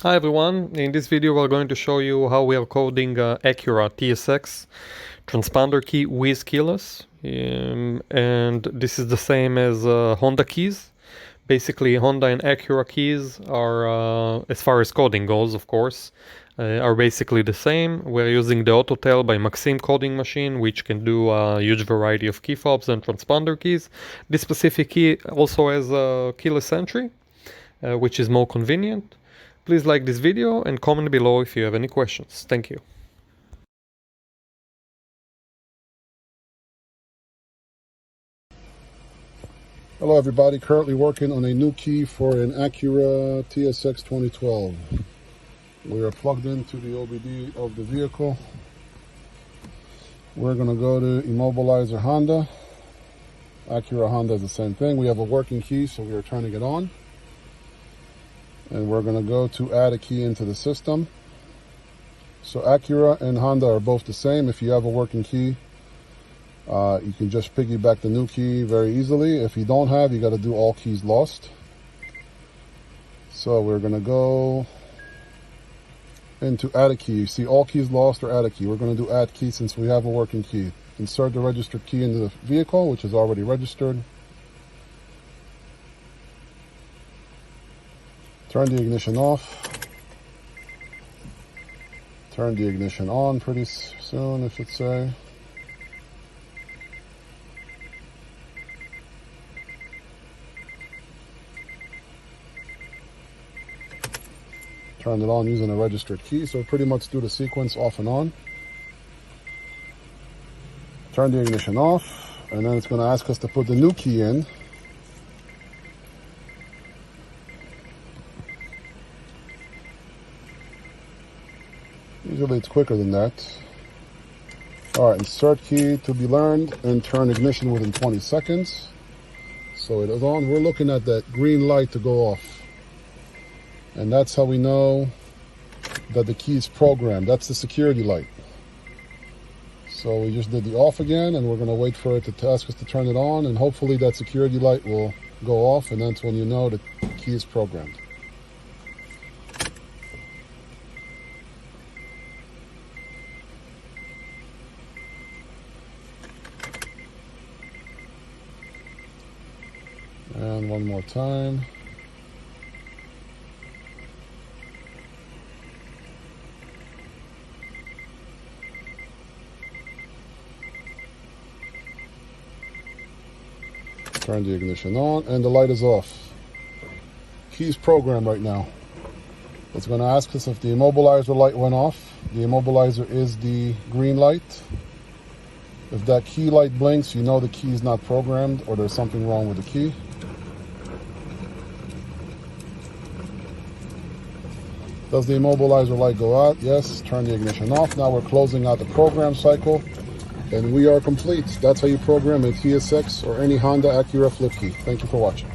Hi everyone, in this video we're going to show you how we are coding Acura TSX Transponder key with keyless, and this is the same as Honda keys. Basically Honda and Acura keys are, as far as coding goes of course, are basically the same. We're using the AutoTel by Maxim coding machine, which can do a huge variety of key fobs and transponder keys. This specific key also has a keyless entry, which is more convenient. Please like this video and comment below if you have any questions. Thank you. Hello everybody, currently working on a new key for an Acura TSX 2012. We are plugged into the OBD of the vehicle. We're going to go to Immobilizer Honda. Acura Honda is the same thing. We have a working key, so we are turning it on. And we're going to go to add a key into the system. So Acura and Honda are both the same. If you have a working key, you can just piggyback the new key very easily. If you don't have, you got to do all keys lost. So we're going to go into add a key. You see all keys lost or add a key. We're going to do add key since we have a working key. Insert the registered key into the vehicle, which is already registered. Turn the ignition off. Turn the ignition on pretty soon, I should say. Turn it on using a registered key, so pretty much do the sequence off and on. Turn the ignition off, and then it's going to ask us to put the new key in. Usually it's quicker than that. All right, insert key to be learned and turn ignition within 20 seconds. So it is on. We're looking at that green light to go off. And that's how we know that the key is programmed. That's the security light. So we just did the off again, and we're going to wait for it to ask us to turn it on, and hopefully that security light will go off, and that's when you know the key is programmed. And one more time. Turn the ignition on, and the light is off. Key's programmed right now. It's going to ask us if the immobilizer light went off. The immobilizer is the green light. If that key light blinks, you know the key is not programmed or there's something wrong with the key. Does the immobilizer light go out? Yes. Turn the ignition off. Now we're closing out the program cycle, and we are complete. That's how you program a TSX or any Honda Acura flip key. Thank you for watching.